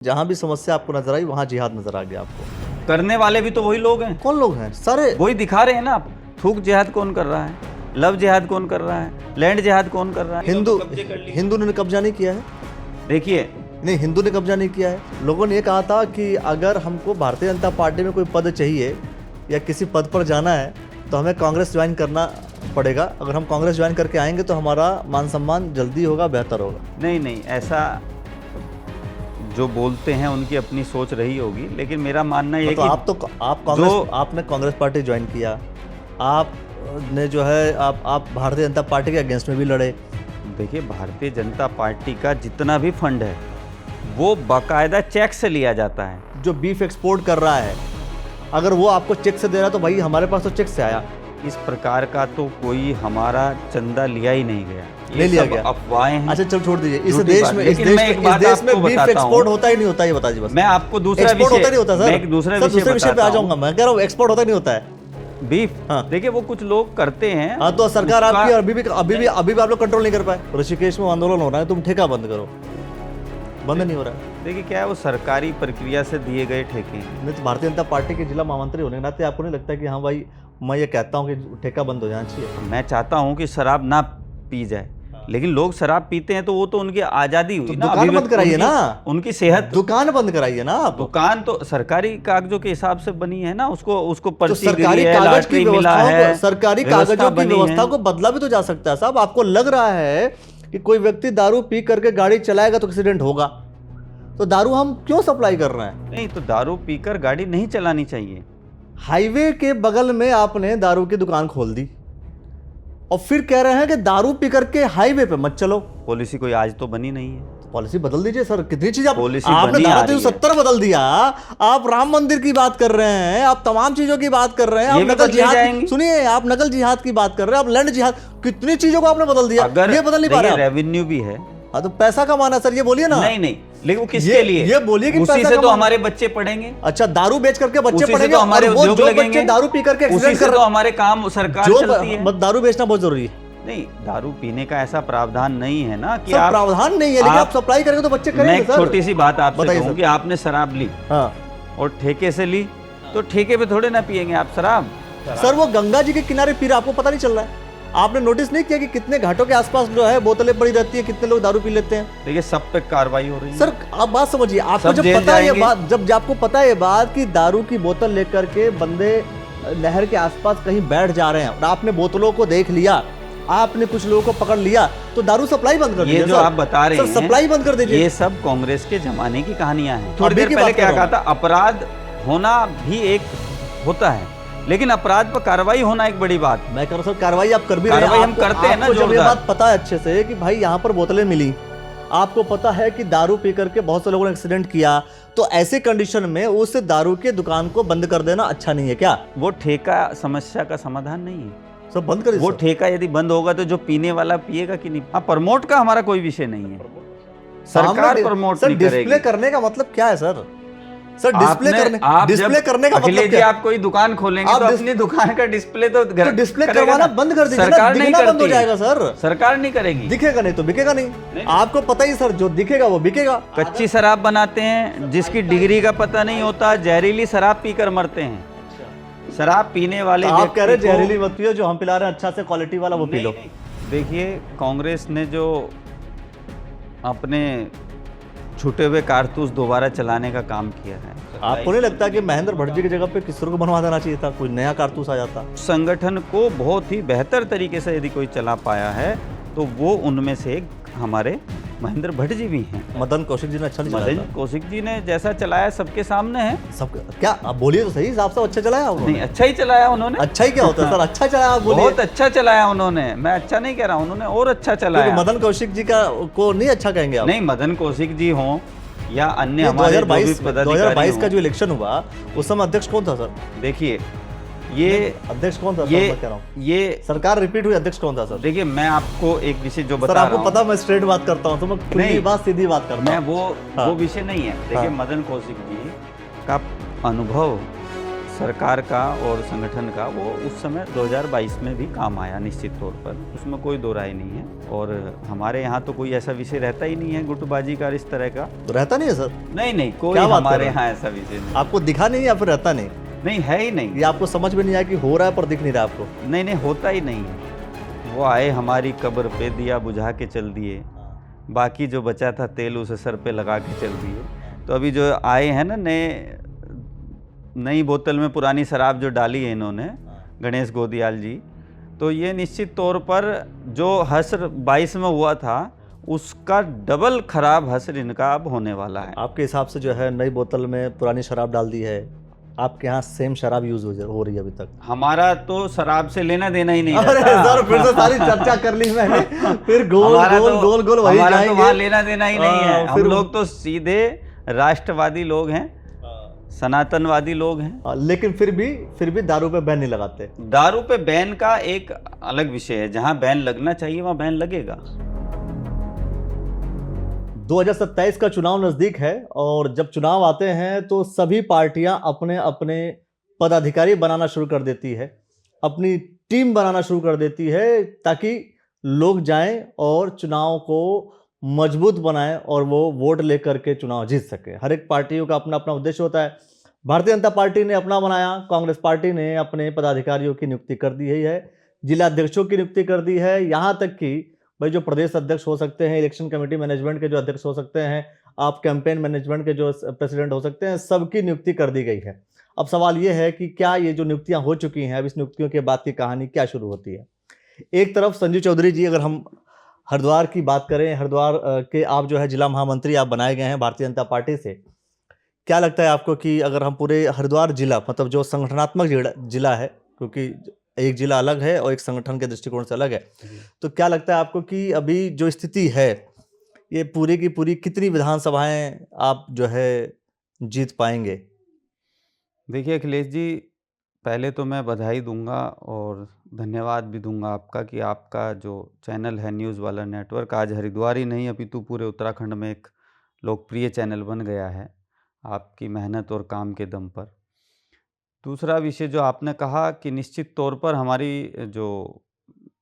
जहां भी समस्या आपको नजर आई वहां जिहाद नजर आ गया आपको। करने वाले भी तो वही लोग हैं। कौन लोग हैं? सारे वही दिखा रहे हैं ना आप। थूक जिहाद कौन कर रहा है, लव जिहाद कौन कर रहा है, लैंड जिहाद कौन कर रहा है। हिंदू ने कब्जा नहीं किया है। देखिए नहीं, हिंदू ने कब्जा नहीं किया है। लोगों ने ये कहा था कि अगर हमको भारतीय जनता पार्टी में कोई पद चाहिए या किसी पद पर जाना है तो हमें कांग्रेस ज्वाइन करना पड़ेगा। अगर हम कांग्रेस ज्वाइन करके आएंगे तो हमारा मान सम्मान जल्दी होगा, बेहतर होगा। नहीं, ऐसा जो बोलते हैं उनकी अपनी सोच रही होगी, लेकिन मेरा मानना ये तो कि आपने कांग्रेस पार्टी ज्वाइन किया, आपने जो है आप भारतीय जनता पार्टी के अगेंस्ट में भी लड़े। देखिए, भारतीय जनता पार्टी का जितना भी फंड है वो बाकायदा चेक से लिया जाता है। जो बीफ एक्सपोर्ट कर रहा है, अगर वो आपको चेक से दे रहा है तो भाई हमारे पास तो चेक से आया। इस प्रकार का तो कोई हमारा चंदा लिया ही नहीं गया, नहीं लिया गया, अफवाहें हैं। अच्छा चल छोड़ दीजिए। इस झूठी देश बात। में लेकिन मैं एक बात आपको बीफ बताता एक्सपोर्ट हूं। होता ही नहीं होता, ये बता दीजिए बस। मैं आपको दूसरा एक्सपोर्ट होता विषय, नहीं होता सर। मैं एक दूसरे विषय पे आ जाऊंगा। मैं कह रहा हूँ एक्सपोर्ट होता नहीं होता है बीफ। हाँ। देखिए, वो कुछ लोग करते हैं। हाँ, तो सरकार आपकी अभी भी आप लोग कंट्रोल नहीं कर पाए। ऋषिकेश में आंदोलन हो रहा है, तुम ठेका बंद करो, बंद नहीं हो रहा है। देखिए, क्या है, वो सरकारी प्रक्रिया से दिए गए ठेके हैं। नहीं तो भारतीय जनता पार्टी के जिला महामंत्री होने के नाते आपको नहीं लगता कि हाँ भाई मैं ये कहता हूँ कि ठेका बंद हो जाना चाहिए? मैं चाहता हूँ कि शराब ना पी जाए, लेकिन लोग शराब पीते हैं तो वो तो उनकी आजादी हुई ना। दुकान बंद कराइए ना, उनकी सेहत। दुकान बंद कराइए ना आप। दुकान तो सरकारी कागजों के हिसाब से बनी है ना, उसको पर्ची सरकारी मिली है, कागज की लॉटरी मिला है, सरकारी कागजों की व्यवस्था को बदला भी तो जा सकता है साहब। आपको लग रहा है कि कोई व्यक्ति दारू पी करके गाड़ी चलाएगा तो एक्सीडेंट होगा, तो दारू हम क्यों सप्लाई कर रहे हैं? नहीं, तो दारू पीकर गाड़ी नहीं चलानी चाहिए। हाईवे के बगल में आपने दारू की दुकान खोल दी और फिर कह रहे हैं कि दारू पी करके हाईवे पे मत चलो। पॉलिसी कोई आज तो बनी नहीं है। पॉलिसी बदल दीजिए सर। कितनी चीज आपने बनी धारा आ रही है। 370 बदल दिया। आप राम मंदिर की बात कर रहे हैं, आप तमाम चीजों की बात कर रहे हैं, ये आप भी नकल बदली जिहाद, जाएंगी। सुनिए, आप नकल जिहाद की बात कर रहे हैं, आप लैंड जिहाद, कितनी चीजों को आपने बदल दिया। अगर ये बदल नहीं पा रहे आप। रेवेन्यू भी है। हाँ, तो पैसा कमाना सर, ये बोलिए ना। नहीं, लेकिन वो किसके लिए? ये बोलिए कि उसी पैसा से तो कमाना। हमारे बच्चे पढ़ेंगे। अच्छा, दारू बेच करके बच्चे उसी से पढ़ेंगे तो हमारे और वो उद्योग जो लगेंगे। बच्चे दारू पी करके उसी एक्सीडेंट से कर तो हमारे काम सरकार चलती है। दारू बेचना बहुत जरूरी है। नहीं, दारू पीने का ऐसा प्रावधान नहीं है ना कि सर, आप प्रावधान नहीं है, लेकिन आप सप्लाई करेंगे तो बच्चे करेंगे। मैं एक छोटी सी बात आपसे बताइए कहूं सर। कि आपने शराब ली हाँ, और ठेके से ली, तो ठेके पे थोड़े ना पिएंगे आप शराब। सर वो गंगा जी के किनारे पी रहा, आपको पता नहीं चल रहा है? आपने नोटिस नहीं किया कि कितने घाटों के आसपास जो है बोतलें पड़ी रहती है, कितने लोग दारू पी लेते हैं? देखिए, सब पे कार्रवाई हो रही है। सर आप बात समझिए, आपको सब जब जेल पता है ये जाएंगे। बात, जब आपको पता है ये बात कि दारू की बोतल लेकर के बंदे नहर के आसपास कहीं बैठ जा रहे हैं और आपने बोतलों को देख लिया, आपने कुछ लोगों को पकड़ लिया, तो दारू सप्लाई बंद कर दीजिए। ये जो आप बता रहे हैं, सप्लाई बंद कर दीजिए। ये सब कांग्रेस के जमाने की कहानियां हैं। थोड़ी अभी देर की पहले बात क्या कर रहा कहा था, अपराध होना भी एक होता है, लेकिन अपराध पर कार्रवाई होना एक बड़ी बात। मैं कह रहा हूं सर, कार्रवाई आप कर भी रहे हैं। कार्रवाई हम करते हैं ना आपको जब ये जोरदार। बात पता है अच्छे से कि भाई यहाँ पर बोतलें मिली, आपको पता है कि दारू पी करके बहुत से लोगों ने एक्सीडेंट किया, तो ऐसे कंडीशन में उस दारू की दुकान को बंद कर देना अच्छा नहीं है क्या? वो ठेका समस्या का समाधान नहीं है। सब बंद कर दीजिए वो सर। ठेका यदि बंद होगा तो जो पीने वाला पिएगा कि नहीं। हाँ, प्रमोट का हमारा कोई विषय नहीं है, सरकार प्रमोट नहीं करेगी। डिस्प्ले करने का मतलब क्या है सर? सर डिस्प्ले करने का मतलब अखिलेश जी, क्या? आप कोई दुकान खोलेंगे तो अपनी दुकान का डिस्प्ले तो डिस्प्ले करवाना बंद कर दीजिए, सरकार नहीं दिखना बंद हो करती। जाएगा सर। सरकार नहीं करेगी। दिखेगा नहीं तो बिकेगा नहीं। आपको पता ही सर, जो दिखेगा वो बिकेगा। कच्ची शराब बनाते हैं, जिसकी डिग्री का पता नहीं होता, जहरीली शराब पीकर मरते हैं। शराब पीने वाले आप कह रहे व्यक्ति को- जहरीली मत पियो, जो हम पिला रहे हैं अच्छा से क्वालिटी वाला वो पी लो। देखिए, कांग्रेस ने जो अपने छूटे हुए कारतूस दोबारा चलाने का काम किया है, आपको नहीं लगता कि महेंद्र भट्ट जी की जगह पे किसी को बनवा देना चाहिए था, कोई नया कारतूस आ जाता? संगठन को बहुत ही बेहतर तरीके से यदि कोई चला पाया है तो वो उनमें से एक हमारे महेंद्र भट्ट जी भी हैं। मदन कौशिक जी ने अच्छा नहीं मदन चलाया कौशिक जी ने जैसा चलाया सबके सामने है। था। सब क्या आप बोलिए तो सही, साहब अच्छा चलाया उन्होंने? नहीं, अच्छा ही चलाया उन्होंने। अच्छा ही क्या होता है सर? अच्छा चलाया आप बोलिए। बहुत अच्छा चलाया उन्होंने, मैं अच्छा नहीं कह रहा हूं, उन्होंने और अच्छा चलाया। क्योंकि मदन कौशिक जी का को नहीं अच्छा कहेंगे आप? नहीं, मदन कौशिक जी हों या अन्य ये हमारे 2022 का जो इलेक्शन हुआ उस समय अध्यक्ष कौन था सर? देखिए, ये अध्यक्ष कौन था सर? ये मैं कह रहा हूँ ये सरकार रिपीट हुई, अध्यक्ष कौन था सर? देखिए, मैं आपको एक विषय जो सर बता आपको रहा हूं, पता मैं स्ट्रेट बात करता हूँ, तो मैं खुली नहीं, बात सीधी बात करता मैं हूँ। वो विषय नहीं है। देखिए, हाँ। मदन कौशिक जी का अनुभव सरकार का और संगठन का वो उस समय 2022 में भी काम आया निश्चित तौर पर, उसमें कोई दो राय नहीं है। और हमारे यहाँ तो कोई ऐसा विषय रहता ही नहीं है गुटबाजी का इस तरह का। तो रहता नहीं है सर? नहीं नहीं, कोई क्या बात कर हमारे रहे हैं? यहाँ ऐसा विषय नहीं। आपको दिखा नहीं या फिर रहता नहीं? नहीं है ही नहीं। ये आपको समझ में नहीं आया कि हो रहा है पर दिख नहीं रहा आपको? नहीं नहीं, होता ही नहीं है। वो आए हमारी कब्र पे दिया बुझा के चल दिए, बाकी जो बचा था तेल उसे सर पे लगा के चल दिए। तो अभी जो आए हैं ना नई बोतल में पुरानी शराब जो डाली है इन्होंने, गणेश गोदियाल जी, तो ये निश्चित तौर पर जो हश्र 22 में हुआ था उसका डबल खराब हश्र इनका अब होने वाला है। आपके हिसाब से जो है नई बोतल में पुरानी शराब डाल दी है, आपके यहाँ सेम शराब यूज हो रही है अभी तक? हमारा तो शराब से लेना देना ही नहीं अरे रहता। सर फिर से सारी चर्चा कर ली मैंने, फिर गोल गोल गोल वही हमारा तो जाएंगे। वहाँ लेना देना ही नहीं है। हम फिर लोग तो सीधे राष्ट्रवादी लोग हैं, सनातनवादी लोग हैं। लेकिन फिर भी दारू पे बैन नहीं लगाते। दारू पे बैन का एक अलग विषय है, जहां बैन लगना चाहिए वहां बैन लगेगा। 2027 का चुनाव नजदीक है और जब चुनाव आते हैं तो सभी पार्टियां अपने अपने पदाधिकारी बनाना शुरू कर देती है, अपनी टीम बनाना शुरू कर देती है, ताकि लोग जाएं और चुनाव को मजबूत बनाएं और वो वोट लेकर के चुनाव जीत सके। हर एक पार्टियों का अपना अपना उद्देश्य होता है। भारतीय जनता पार्टी ने अपना बनाया, कांग्रेस पार्टी ने अपने पदाधिकारियों की नियुक्ति कर दी है, जिला अध्यक्षों की नियुक्ति कर दी है, यहाँ तक कि भाई जो प्रदेश अध्यक्ष हो सकते हैं, इलेक्शन कमेटी मैनेजमेंट के जो अध्यक्ष हो सकते हैं, आप कैंपेन मैनेजमेंट के जो प्रेसिडेंट हो सकते हैं, सबकी नियुक्ति कर दी गई है। अब सवाल ये है कि क्या ये जो नियुक्तियां हो चुकी हैं, अब इस नियुक्तियों के बाद की कहानी क्या शुरू होती है? एक तरफ संजीव चौधरी जी, अगर हम हरिद्वार की बात करें, हरिद्वार के आप जो है जिला महामंत्री आप बनाए गए हैं भारतीय जनता पार्टी से, क्या लगता है आपको कि अगर हम पूरे हरिद्वार जिला, मतलब जो संगठनात्मक जिला है, क्योंकि एक जिला अलग है और एक संगठन के दृष्टिकोण से अलग है, तो क्या लगता है आपको कि अभी जो स्थिति है ये पूरी की पूरी कितनी विधानसभाएं आप जो है जीत पाएंगे? देखिए अखिलेश जी, पहले तो मैं बधाई दूंगा और धन्यवाद भी दूंगा आपका कि आपका जो चैनल है न्यूज़ वाला नेटवर्क आज हरिद्वार ही नहीं अपितु पूरे उत्तराखंड में एक लोकप्रिय चैनल बन गया है, आपकी मेहनत और काम के दम पर। दूसरा विषय जो आपने कहा कि निश्चित तौर पर हमारी जो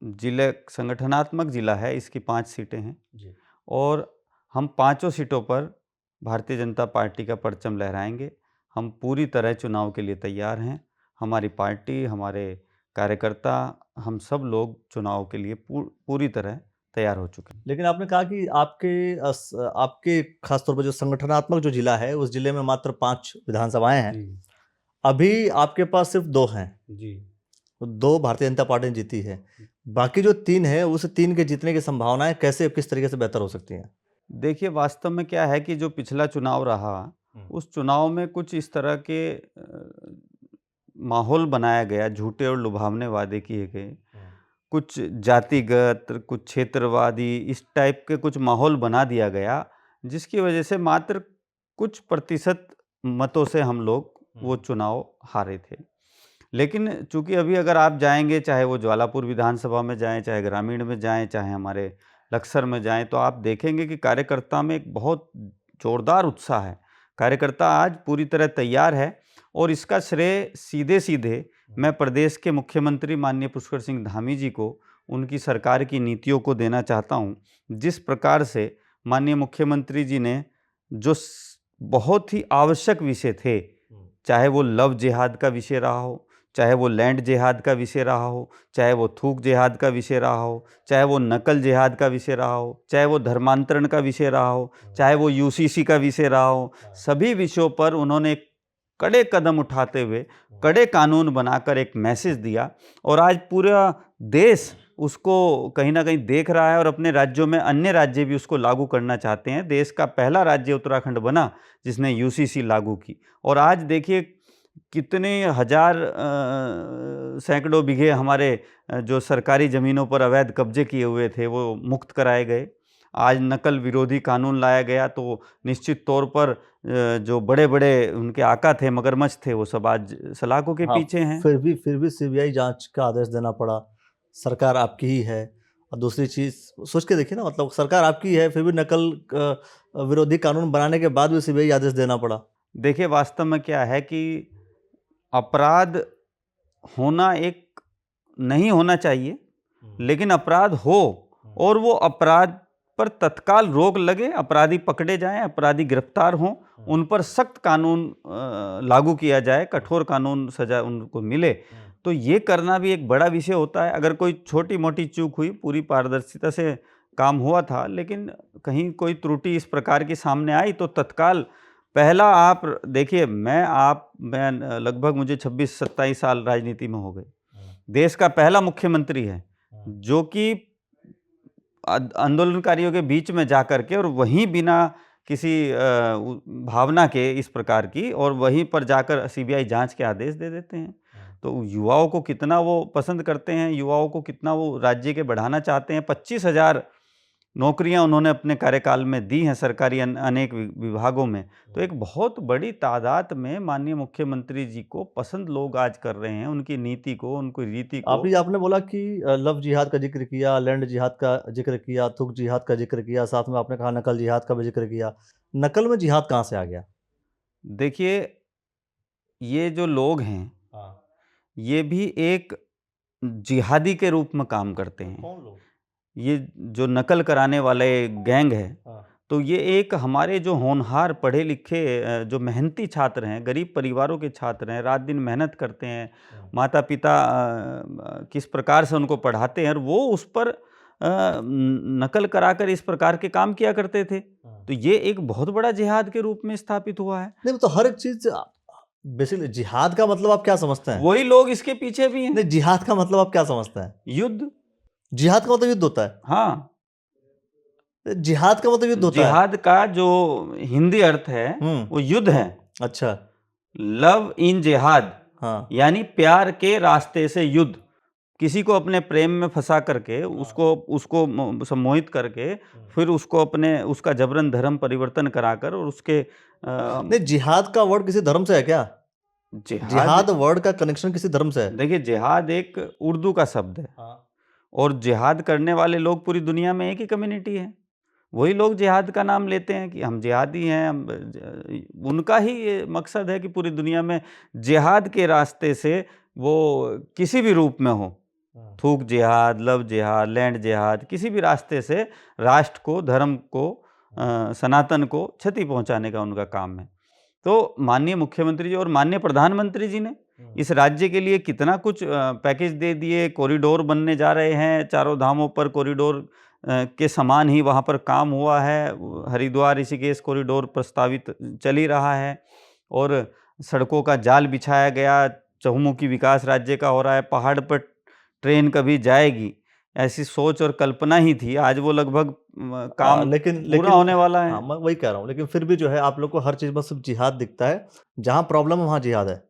जिले संगठनात्मक जिला है इसकी 5 सीटें हैं जी। और हम 5 सीटों पर भारतीय जनता पार्टी का परचम लहराएंगे। हम पूरी तरह चुनाव के लिए तैयार हैं। हमारी पार्टी, हमारे कार्यकर्ता, हम सब लोग चुनाव के लिए पूरी तरह तैयार हो चुके हैं। लेकिन आपने कहा कि आपके खासतौर पर जो संगठनात्मक जो जिला है उस जिले में मात्र 5 विधानसभाएं हैं। अभी आपके पास सिर्फ 2 हैं जी। 2 भारतीय जनता पार्टी ने जीती है, बाकी जो 3 है उस 3 के जीतने की संभावनाएं कैसे, किस तरीके से बेहतर हो सकती हैं? देखिए वास्तव में क्या है कि जो पिछला चुनाव रहा उस चुनाव में कुछ इस तरह के माहौल बनाया गया, झूठे और लुभावने वादे किए गए, कुछ जातिगत, कुछ क्षेत्रवादी, इस टाइप के कुछ माहौल बना दिया गया, जिसकी वजह से मात्र कुछ प्रतिशत मतों से हम लोग वो चुनाव हारे थे। लेकिन चूंकि अभी अगर आप जाएंगे, चाहे वो ज्वालापुर विधानसभा में जाएं, चाहे ग्रामीण में जाएं, चाहे हमारे लक्सर में जाएं, तो आप देखेंगे कि कार्यकर्ता में एक बहुत जोरदार उत्साह है। कार्यकर्ता आज पूरी तरह तैयार है और इसका श्रेय सीधे सीधे मैं प्रदेश के मुख्यमंत्री माननीय पुष्कर सिंह धामी जी को, उनकी सरकार की नीतियों को देना चाहता हूं। जिस प्रकार से माननीय मुख्यमंत्री जी ने जो बहुत ही आवश्यक विषय थे, चाहे वो लव जिहाद का विषय रहा हो, चाहे वो लैंड जिहाद का विषय रहा हो, चाहे वो थूक जिहाद का विषय रहा हो, चाहे वो नकल जिहाद का विषय रहा हो, चाहे वो धर्मांतरण का विषय रहा हो, चाहे वो यूसीसी का विषय रहा हो, सभी विषयों पर उन्होंने कड़े कदम उठाते हुए कड़े कानून बनाकर एक मैसेज दिया और आज पूरा देश उसको कहीं ना कहीं देख रहा है और अपने राज्यों में अन्य राज्य भी उसको लागू करना चाहते हैं। देश का पहला राज्य उत्तराखंड बना जिसने यूसीसी लागू की और आज देखिए कितने हजार सैकड़ों बीघे हमारे जो सरकारी ज़मीनों पर अवैध कब्जे किए हुए थे वो मुक्त कराए गए। आज नकल विरोधी कानून लाया गया तो निश्चित तौर पर जो बड़े बड़े उनके आका थे, मगरमच्छ थे, वो सब आज सलाखों के पीछे हैं। फिर भी सीबीआई जांच का आदेश देना पड़ा। सरकार आपकी ही है और दूसरी चीज़ सोच के देखिए ना, मतलब सरकार आपकी है फिर भी नकल विरोधी कानून बनाने के बाद भी सीबीआई आदेश देना पड़ा। देखिए वास्तव में क्या है कि अपराध होना एक नहीं होना चाहिए, लेकिन अपराध हो और वो अपराध पर तत्काल रोक लगे, अपराधी पकड़े जाएं, अपराधी गिरफ्तार हों, उन पर सख्त कानून लागू किया जाए, कठोर कानून सजा उनको मिले, तो ये करना भी एक बड़ा विषय होता है। अगर कोई छोटी मोटी चूक हुई, पूरी पारदर्शिता से काम हुआ था, लेकिन कहीं कोई त्रुटि इस प्रकार की सामने आई तो तत्काल पहला आप देखिए, मैं लगभग मुझे 26-27 साल राजनीति में हो गए। देश का पहला मुख्यमंत्री है जो कि आंदोलनकारियों के बीच में जाकर के और वहीं बिना किसी भावना के इस प्रकार की और वहीं पर जाकर सीबीआई जांच के आदेश दे देते हैं। तो युवाओं को कितना वो पसंद करते हैं, युवाओं को कितना वो राज्य के बढ़ाना चाहते हैं। 25,000 नौकरियां उन्होंने अपने कार्यकाल में दी हैं सरकारी अनेक विभागों में। तो एक बहुत बड़ी तादाद में माननीय मुख्यमंत्री जी को पसंद लोग आज कर रहे हैं, उनकी नीति को, उनकी रीति को। आपने बोला कि लव जिहाद का जिक्र किया, लैंड जिहाद का जिक्र किया, थुक जिहाद का जिक्र किया, साथ में आपने कहा नकल जिहाद का भी जिक्र किया। नकल में जिहाद कहाँ से आ गया? देखिए, ये जो लोग हैं, ये भी एक जिहादी के रूप में काम करते हैं। कौन लोग? ये जो नकल कराने वाले गैंग है, तो ये एक हमारे जो होनहार पढ़े लिखे जो मेहनती छात्र हैं, गरीब परिवारों के छात्र हैं, रात दिन मेहनत करते हैं, माता पिता किस प्रकार से उनको पढ़ाते हैं और वो उस पर नकल कराकर इस प्रकार के काम किया करते थे। तो ये एक बहुत बड़ा जिहाद के रूप में स्थापित हुआ है। नहीं, तो हर एक चीज बेसिकली जिहाद का मतलब आप क्या समझते हैं? वही लोग इसके पीछे भी हैं। नहीं, जिहाद का मतलब आप क्या समझते हैं? युद्ध। जिहाद का मतलब युद्ध होता है? हाँ, जिहाद का मतलब युद्ध होता है? जिहाद का जो हिंदी अर्थ है वो युद्ध है। अच्छा। लव इन जिहाद, हाँ। यानी प्यार के रास्ते से युद्ध। किसी को अपने प्रेम में फंसा करके उसको सम्मोहित करके फिर उसको उसका जबरन धर्म परिवर्तन कराकर और उसके नहीं, जिहाद का वर्ड किसी धर्म से है क्या? जिहाद वर्ड का कनेक्शन किसी धर्म से है? देखिए, जिहाद एक उर्दू का शब्द है। और जिहाद करने वाले लोग पूरी दुनिया में एक ही कम्युनिटी है। वही लोग जिहाद का नाम लेते हैं कि हम जिहादी हैं, उनका ही ये मकसद है कि पूरी दुनिया में जिहाद के रास्ते से वो किसी भी रूप में हो, थूक जिहाद, लव जिहाद, लैंड जिहाद, किसी भी रास्ते से राष्ट्र को, धर्म को, सनातन को क्षति पहुंचाने का उनका काम है। तो माननीय मुख्यमंत्री जी और माननीय प्रधानमंत्री जी ने इस राज्य के लिए कितना कुछ पैकेज दे दिए। कॉरिडोर बनने जा रहे हैं, चारों धामों पर कॉरिडोर के समान ही वहाँ पर काम हुआ है। हरिद्वार ऋषिकेश कॉरिडोर प्रस्तावित चल ही रहा है और सड़कों का जाल बिछाया गया, चहुमुखी विकास राज्य का हो रहा है। पहाड़ पर ट्रेन कभी जाएगी, ऐसी सोच और कल्पना ही थी। आज वो लगभग काम पूरा होने वाला है। मैं वही कह रहा हूँ, लेकिन फिर भी जो है आप लोग को हर चीज में सिर्फ जिहाद दिखता है। जहाँ प्रॉब्लम है वहाँ जिहाद है।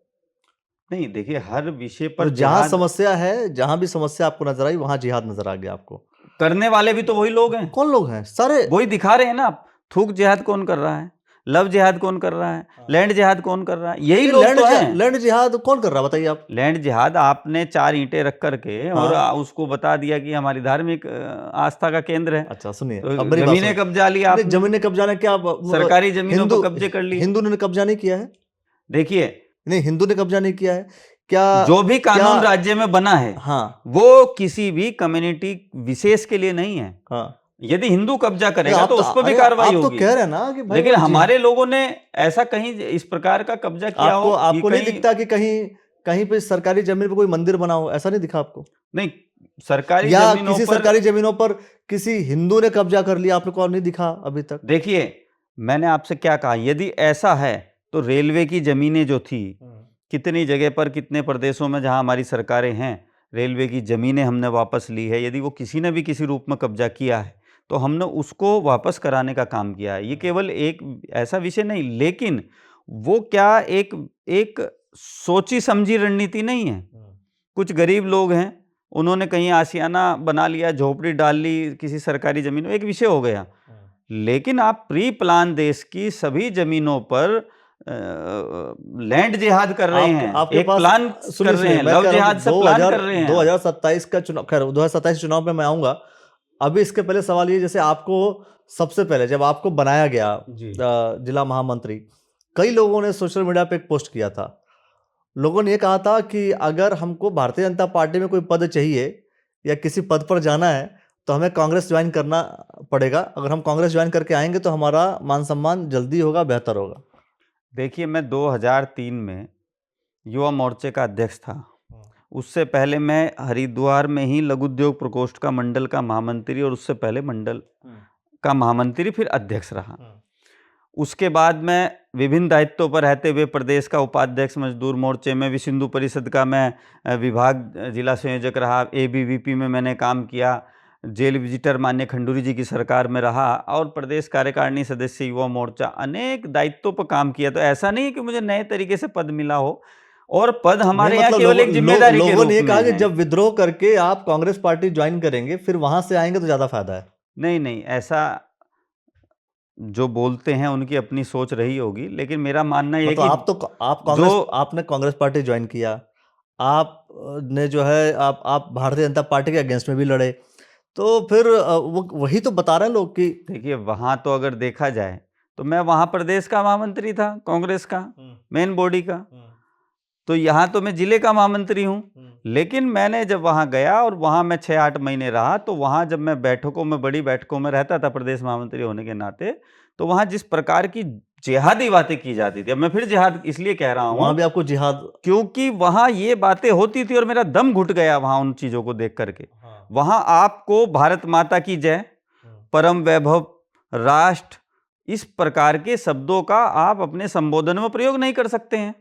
नहीं, देखिए, हर विषय पर जहाँ समस्या है, जहाँ भी समस्या आपको नजर आई वहाँ जिहाद नजर आ गया आपको। करने वाले भी तो वही लोग हैं। कौन लोग हैं? सारे वही दिखा रहे हैं ना आप। थूक जिहाद कौन कर रहा है, लव जिहाद कौन कर रहा है, लैंड जिहाद कौन कर रहा है? यही लोग तो हैं। लैंड जिहाद कौन कर रहा है बताइए आप? लैंड जिहाद आपने 4 ईंटें रख करके और उसको बता दिया कि हमारी धार्मिक आस्था का केंद्र है। अच्छा, सुनिए, तो जमीनें कब्जा लिया, जमीनें कब्जा ने क्या सरकारी जमीनों को कब्जे कर ली। हिंदू ने कब्जा नहीं किया है। देखिए, नहीं, हिंदू ने कब्जा नहीं किया है क्या? जो भी कानून राज्य में बना है, हाँ, वो किसी भी कम्युनिटी विशेष के लिए नहीं है। हाँ। यदि हिंदू कब्जा करेगा तो उस पर भी कार्रवाई होगी। आप तो कह रहे हैं ना कि भाई, लेकिन हमारे लोगों ने ऐसा कहीं इस प्रकार का कब्जा किया हो। आपको नहीं दिखता कि कहीं पे सरकारी जमीन पे कोई मंदिर बना हो? ऐसा नहीं दिखा आपको? नहीं, सरकारी या जमीनों किसी सरकारी जमीनों पर किसी हिंदू ने कब्जा कर लिया, आपको नहीं दिखा अभी तक? देखिए, मैंने आपसे क्या कहा, यदि ऐसा है तो रेलवे की जमीनें जो थी, कितनी जगह पर, कितने प्रदेशों में जहां हमारी सरकारें हैं, रेलवे की जमीनें हमने वापस ली है। यदि वो किसी ने भी किसी रूप में कब्जा किया है तो हमने उसको वापस कराने का काम किया है। ये केवल एक ऐसा विषय नहीं, लेकिन वो क्या एक सोची समझी रणनीति नहीं है। कुछ गरीब लोग हैं, उन्होंने कहीं आशियाना बना लिया, झोपड़ी डाल ली किसी सरकारी जमीन में, एक विषय हो गया। लेकिन आप प्री प्लान देश की सभी जमीनों पर लैंड जिहाद कर रहे हैं, एक प्लान कर रहे हैं, लव जिहाद से प्लान कर रहे हैं। 2027 का चुनाव, खैर 2027 चुनाव में मैं आऊंगा। अभी इसके पहले सवाल ये, जैसे आपको सबसे पहले जब आपको बनाया गया जिला महामंत्री, कई लोगों ने सोशल मीडिया पे एक पोस्ट किया था, लोगों ने ये कहा था कि अगर हमको भारतीय जनता पार्टी में कोई पद चाहिए या किसी पद पर जाना है तो हमें कांग्रेस ज्वाइन करना पड़ेगा। अगर हम कांग्रेस ज्वाइन करके आएंगे तो हमारा मान सम्मान जल्दी होगा, बेहतर होगा। देखिए, मैं 2003 में युवा मोर्चे का अध्यक्ष था। उससे पहले मैं हरिद्वार में ही लघु उद्योग प्रकोष्ठ का मंडल का महामंत्री और उससे पहले मंडल का महामंत्री, फिर अध्यक्ष रहा। उसके बाद मैं विभिन्न दायित्वों पर रहते हुए प्रदेश का उपाध्यक्ष मजदूर मोर्चे में, विश्व हिंदू परिषद का मैं विभाग जिला संयोजक रहा, एबीवीपी में मैंने काम किया, जेल विजिटर माननीय खंडूरी जी की सरकार में रहा और प्रदेश कार्यकारिणी सदस्य युवा मोर्चा, अनेक दायित्वों पर काम किया। तो ऐसा नहीं कि मुझे नए तरीके से पद मिला हो, और पद हमारे यहाँ मतलब केवल एक जिम्मेदारी के लोगों रूप ने ये में कहा कि है। जब विद्रोह करके आप कांग्रेस पार्टी ज्वाइन करेंगे फिर वहां से आएंगे तो ज्यादा फायदा है। नहीं, ऐसा जो बोलते हैं उनकी अपनी सोच रही होगी, लेकिन मेरा मानना ये मतलब कि आपने कांग्रेस पार्टी ज्वाइन किया, आपने जो है आप भारतीय जनता पार्टी के अगेंस्ट में भी लड़े, तो फिर वही तो बता रहे हैं लोग कि देखिए, वहां तो अगर देखा जाए तो मैं वहां प्रदेश का महामंत्री था कांग्रेस का, मेन बॉडी का, तो यहाँ तो मैं जिले का महामंत्री हूँ। लेकिन मैंने जब वहाँ गया और वहाँ मैं 6-8 महीने रहा, तो वहाँ जब मैं बैठकों में, बड़ी बैठकों में रहता था प्रदेश महामंत्री होने के नाते, तो वहाँ जिस प्रकार की जिहादी बातें की जाती थी, अब मैं फिर जिहाद इसलिए कह रहा हूँ वहां भी आपको जिहाद, क्योंकि वहाँ ये बातें होती थी और मेरा दम घुट गया वहाँ उन चीज़ों को देख करके। वहाँ आपको भारत माता की जय, परम वैभव, राष्ट्र, इस प्रकार के शब्दों का आप अपने संबोधन में प्रयोग नहीं कर सकते हैं।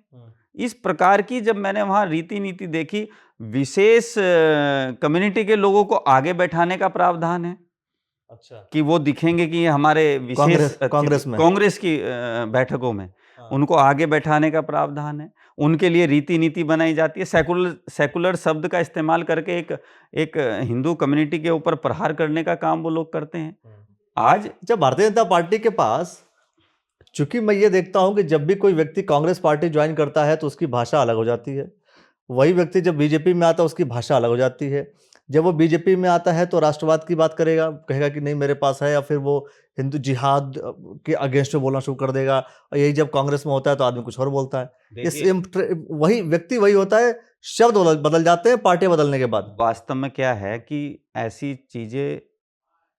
इस प्रकार की जब मैंने वहाँ रीति नीति देखी, विशेष कम्युनिटी के लोगों को आगे बैठाने का प्रावधान है। अच्छा, कि वो दिखेंगे कि ये हमारे विशेष कांग्रेस की बैठकों में उनको आगे बैठाने का प्रावधान है। उनके लिए रीति नीति बनाई जाती है। सेकुलर शब्द का इस्तेमाल करके एक हिंदू कम्युनिटी के ऊपर प्रहार करने का काम वो लोग करते हैं। आज जब भारतीय जनता पार्टी के पास, चूंकि मैं ये देखता हूं कि जब भी कोई व्यक्ति कांग्रेस पार्टी ज्वाइन करता है तो उसकी भाषा अलग हो जाती है, वही व्यक्ति जब बीजेपी में आता है उसकी भाषा अलग हो जाती है। जब वो बीजेपी में आता है तो राष्ट्रवाद की बात करेगा, कहेगा कि नहीं मेरे पास है, या फिर वो हिंदू जिहाद के अगेंस्ट में बोलना शुरू कर देगा। और यही जब कांग्रेस में होता है तो आदमी कुछ और बोलता है। इस वही व्यक्ति वही होता है, शब्द बदल जाते हैं पार्टी बदलने के बाद। वास्तव में क्या है कि ऐसी चीजें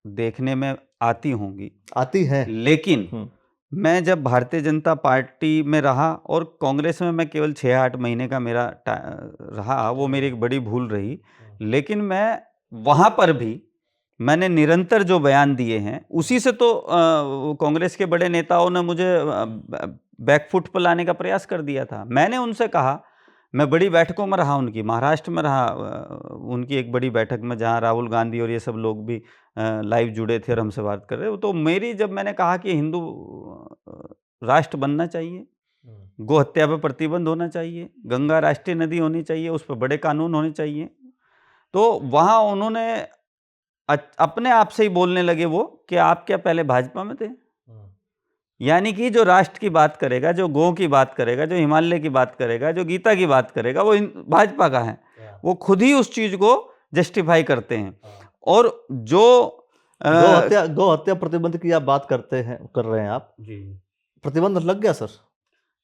देखने में आती होंगी, आती हैं, लेकिन मैं जब भारतीय जनता पार्टी में रहा और कांग्रेस में मैं केवल 6-8 महीने का मेरा रहा, वो मेरी एक बड़ी भूल रही। लेकिन मैं वहाँ पर भी मैंने निरंतर जो बयान दिए हैं, उसी से तो कांग्रेस के बड़े नेताओं ने मुझे बैकफुट पर लाने का प्रयास कर दिया था। मैंने उनसे कहा, मैं बड़ी बैठकों में रहा उनकी, महाराष्ट्र में रहा उनकी एक बड़ी बैठक में, जहाँ राहुल गांधी और ये सब लोग भी लाइव जुड़े थे और हमसे बात कर रहे। तो जब मैंने कहा कि हिंदू राष्ट्र बनना चाहिए, गो हत्या पर प्रतिबंध होना चाहिए, गंगा राष्ट्रीय नदी होनी चाहिए, उस पर बड़े कानून होने चाहिए, तो वहाँ उन्होंने अपने आप से ही बोलने लगे वो कि आप क्या पहले भाजपा में थे? यानी कि जो राष्ट्र की बात करेगा, जो गौ की बात करेगा, जो हिमालय की बात करेगा, जो गीता की बात करेगा, वो भाजपा का है। वो खुद ही उस चीज को जस्टिफाई करते हैं। और जो गौ हत्या प्रतिबंध की आप बात कर रहे हैं आप जी, प्रतिबंध लग गया सर?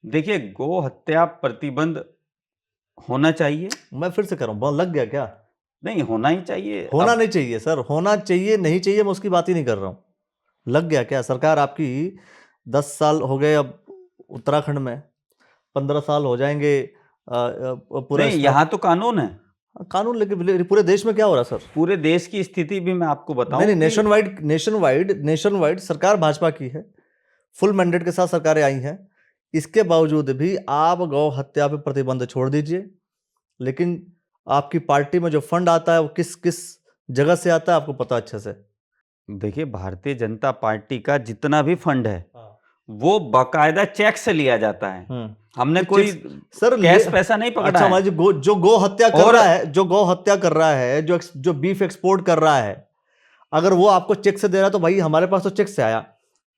देखिए, गौ हत्या प्रतिबंध होना चाहिए। मैं फिर से कर रहा हूँ, लग गया क्या? नहीं, होना ही चाहिए। होना नहीं चाहिए सर, होना चाहिए नहीं चाहिए, मैं उसकी बात ही नहीं कर रहा हूँ। लग गया क्या? सरकार आपकी 10 साल हो गए, अब उत्तराखंड में 15 साल हो जाएंगे पूरा। नहीं, यहाँ तो कानून है, कानून, लेकिन पूरे देश में क्या हो रहा है सर? पूरे देश की स्थिति भी मैं आपको बताऊं। नहीं, नेशन वाइड सरकार भाजपा की है, फुल मैंडेट के साथ सरकारें आई हैं, इसके बावजूद भी आप गौ हत्या पे प्रतिबंध छोड़ दीजिए। लेकिन आपकी पार्टी में जो फंड आता है वो किस किस जगह से आता है आपको पता अच्छे से। देखिए, भारतीय जनता पार्टी का जितना भी फंड है वो बाकायदा चेक से लिया जाता है। हमने कोई सर कैश पैसा नहीं पकड़ा। अच्छा, जो गौ हत्या कर रहा है, जो गौ हत्या कर रहा है, जो बीफ एक्सपोर्ट कर रहा है, अगर वो आपको चेक से दे रहा है तो भाई हमारे पास तो चेक से आया,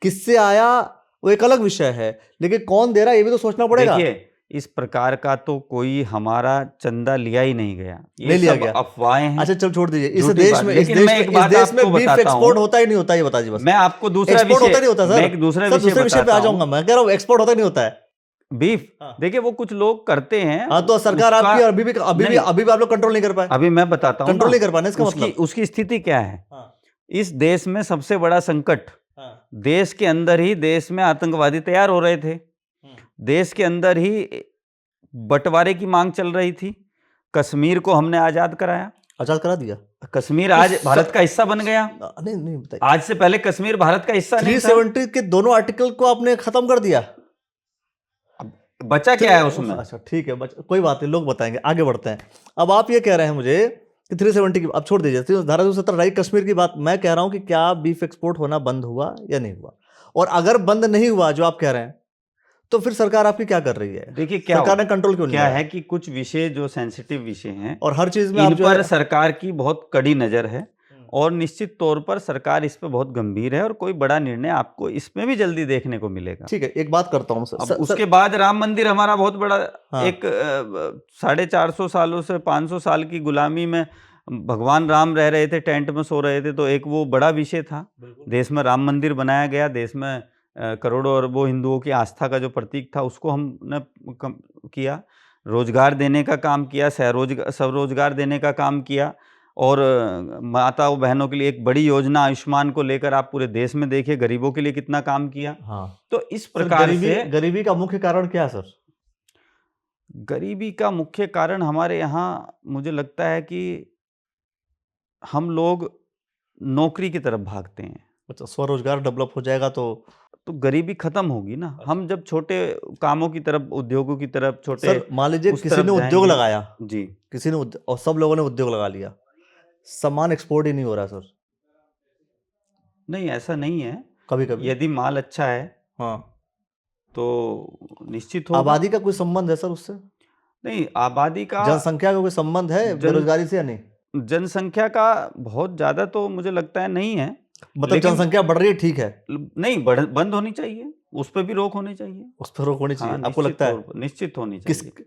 किससे आया वो एक अलग विषय है, लेकिन कौन दे रहा है ये भी तो सोचना पड़ेगा। देखिए, इस प्रकार का तो कोई हमारा चंदा लिया ही नहीं गया, नहीं लिया गया, अफवाहें हैं। अच्छा चल छोड़ दीजिए। इस देश में बीफ एक्सपोर्ट होता ही नहीं होता, ये बता दीजिए बस। मैं आपको दूसरा विषय, होता नहीं होता सर, मैं एक दूसरे विषय पे आ जाऊंगा। मैं कह रहा हूँ एक्सपोर्ट होता नहीं होता है। बीफ हाँ। देखिए वो कुछ लोग करते हैं। हाँ, तो सरकार उसका- आपकी नहीं, अभी भी आप लोग कंट्रोल नहीं कर पाए। अभी मैं बताता हूँ कंट्रोल ना, नहीं कर पाने इसका उसकी मतलब। उसकी स्थिति क्या है। हाँ, इस देश में सबसे बड़ा संकट, हाँ, देश के अंदर ही देश में आतंकवादी तैयार हो रहे थे, देश के अंदर ही बंटवारे की मांग चल रही थी। कश्मीर को हमने आजाद कराया, आजाद करा दिया। कश्मीर आज तो भारत का हिस्सा बन गया। नहीं नहीं बताइए, आज से पहले कश्मीर भारत का हिस्सा नहीं था। 370 के दोनों आर्टिकल को आपने खत्म कर दिया। अब बचा क्या है उसमें? अच्छा ठीक है, कोई बात नहीं, लोग बताएंगे, आगे बढ़ते हैं। अब आप ये कह रहे हैं मुझे कि 370 की, अब छोड़ दीजिए, धारा 270 रही कश्मीर की बात। मैं कह रहा हूं कि क्या बीफ एक्सपोर्ट होना बंद हुआ या नहीं हुआ, और अगर बंद नहीं हुआ जो आप कह रहे हैं, तो फिर सरकार आपकी क्या कर रही है? देखिए क्या सरकार ने कंट्रोल क्यों नहीं क्या किया? है कि कुछ विषय जो सेंसिटिव विषय हैं और हर चीज में आप इन जो पर है, सरकार की बहुत कड़ी नजर है, और निश्चित तौर पर सरकार इस पे बहुत गंभीर है, और कोई बड़ा निर्णय आपको इसमें भी जल्दी देखने को मिलेगा। ठीक है, एक बात करता हूं अब उसके बाद राम मंदिर हमारा बहुत बड़ा, हाँ। एक 450 सालों से 500 साल की गुलामी में भगवान राम रह रहे थे, टेंट में सो रहे थे, तो एक वो बड़ा विषय था। देश में राम मंदिर बनाया गया, देश में करोड़ों अरबों हिंदुओं की आस्था का जो प्रतीक था उसको हमने किया, रोजगार देने का काम किया, स्वरोजगार देने का काम किया, और माताओं बहनों के लिए एक बड़ी योजना आयुष्मान को लेकर आप पूरे देश में देखिए, गरीबों के लिए कितना काम किया। हाँ, तो इस प्रकार से गरीबी का मुख्य कारण क्या है सर? गरीबी का मुख्य कारण हमारे यहाँ मुझे लगता है कि हम लोग नौकरी की तरफ भागते हैं। अच्छा, स्वरोजगार डेवलप हो जाएगा तो गरीबी खत्म होगी ना। हम जब छोटे कामों की तरफ, उद्योगों की तरफ, छोटे, सर मान लीजिए उस किसी तरफ ने उद्योग जाएंगे। लगाया जी, किसी ने और सब लोगों ने उद्योग लगा लिया, सामान एक्सपोर्ट ही नहीं हो रहा सर। नहीं ऐसा नहीं है, कभी कभी यदि माल अच्छा है हाँ, तो निश्चित होगा। आबादी का कोई संबंध है सर उससे? नहीं, आबादी का, जनसंख्या का कोई संबंध है बेरोजगारी से या नहीं? जनसंख्या का बहुत ज्यादा तो मुझे लगता है नहीं है, मतलब लेकिन जनसंख्या बढ़ रही है, ठीक है, नहीं बंद होनी चाहिए, उस पर भी रोक होनी चाहिए। उस पर रोक होनी चाहिए। हाँ, आपको लगता है निश्चित होनी किस चाहिए।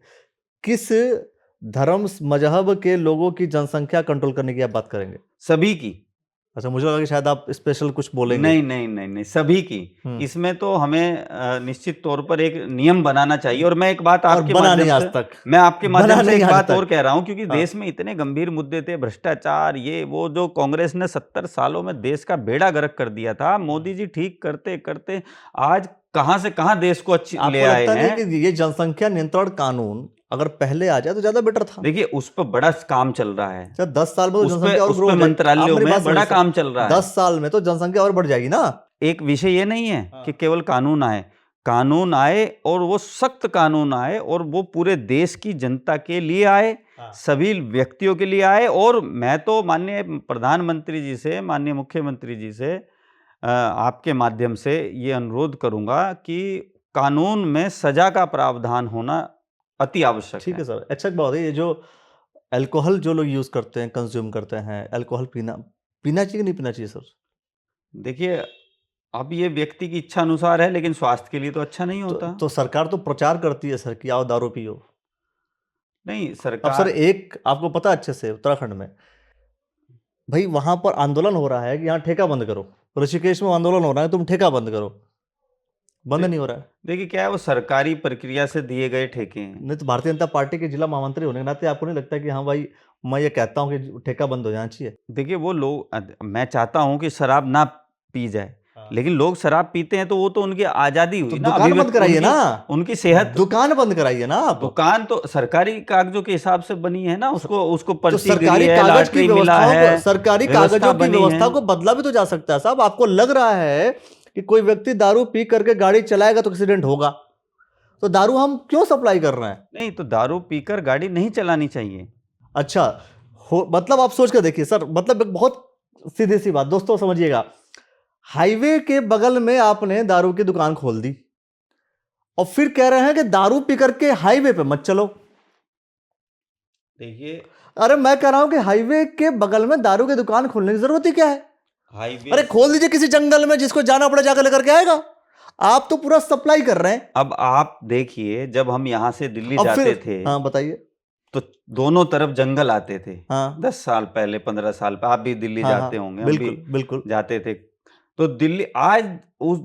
किस धर्म मजहब के लोगों की जनसंख्या कंट्रोल करने की आप बात करेंगे? सभी की। अच्छा, मुझे लगा कि शायद आप स्पेशल कुछ बोलेंगे। नहीं नहीं नहीं नहीं, सभी की। इसमें तो हमें निश्चित तौर पर एक नियम बनाना चाहिए। और मैं एक बात आपके माध्यम से, आज तक मैं आपके माध्यम से एक बात और तक। कह रहा हूं, क्योंकि देश में इतने गंभीर मुद्दे थे, भ्रष्टाचार, ये वो, जो कांग्रेस ने 70 सालों में देश का बेड़ा गर्क कर दिया था, मोदी जी ठीक करते करते आज कहां से कहां देश को अच्छी ले आए हैं। कि ये जनसंख्या नियंत्रण कानून अगर पहले आ जाए तो ज्यादा बेटर था। देखिए उस पर बड़ा काम चल रहा है सर 10 साल में तो जनसंख्या और उस पे मंत्रालयों में बड़ा काम चल रहा है। 10 साल में तो जनसंख्या और बढ़ जाएगी ना। एक विषय ये नहीं है कि केवल कानून आए और वो सख्त कानून आए, और वो पूरे देश की जनता के लिए आए, सभी व्यक्तियों के लिए आए। और मैं तो माननीय प्रधानमंत्री जी से, माननीय मुख्यमंत्री जी से आपके माध्यम से ये अनुरोध करूंगा कि कानून में सजा का प्रावधान होना अति आवश्यक है। ठीक है सर, अच्छा बात है, ये जो अल्कोहल जो लोग यूज करते हैं, कंज्यूम करते हैं, अल्कोहल पीना चाहिए कि नहीं पीना चाहिए सर? देखिए अब ये व्यक्ति की इच्छा अनुसार है, लेकिन स्वास्थ्य के लिए तो अच्छा नहीं होता। तो सरकार तो प्रचार करती है सर कि आओ दारू पियो। नहीं सरकार, अब सर एक आपको पता अच्छे से, उत्तराखंड में भाई वहां पर आंदोलन हो रहा है कि यहाँ ठेका बंद करो। ऋषिकेश में आंदोलन हो रहा है, तुम ठेका बंद करो, बंद नहीं हो रहा है। देखिए क्या है, वो सरकारी प्रक्रिया से दिए गए ठेके हैं। नहीं तो भारतीय जनता पार्टी के जिला महामंत्री होने के नाते आपको नहीं लगता कि हाँ भाई मैं ये कहता हूँ कि ठेका बंद हो जाना चाहिए? देखिए वो लोग, मैं चाहता हूँ कि शराब ना पी जाए, लेकिन लोग शराब पीते हैं तो वो तो उनकी आजादी हुई तो ना। दुकान बंद कराइए ना, उनकी सेहत, दुकान बंद कराइए ना आप। दुकान तो सरकारी कागजों के हिसाब से बनी है ना, उसको तो पर्ची सरकारी गिरी है, कागज की लॉटरी मिला है, सरकारी कागजों की व्यवस्था को बदला भी तो जा सकता है साहब। आपको लग रहा है कि कोई व्यक्ति दारू पी करके गाड़ी चलाएगा तो एक्सीडेंट होगा, तो दारू हम क्यों सप्लाई कर रहे हैं? नहीं, तो दारू पीकर गाड़ी नहीं चलानी चाहिए। अच्छा मतलब आप सोच कर देखिए सर, मतलब एक बहुत सीधी सी बात दोस्तों समझिएगा, हाईवे के बगल में आपने दारू की दुकान खोल दी और फिर कह रहे हैं कि दारू पी करके हाईवे पे मत चलो। देखिए, अरे मैं कह रहा हूं कि हाईवे के बगल में दारू की दुकान खोलने की जरूरत ही क्या है? हाईवे, अरे खोल दीजिए किसी जंगल में, जिसको जाना पड़े जाकर लेकर के आएगा। आप तो पूरा सप्लाई कर रहे हैं। अब आप देखिए, जब हम यहां से दिल्ली जाते थे, हाँ बताइए, तो दोनों तरफ जंगल आते थे। हाँ 10 साल पहले, 15 साल पहले, आप भी दिल्ली जाते होंगे, हम भी बिल्कुल जाते थे। तो दिल्ली आज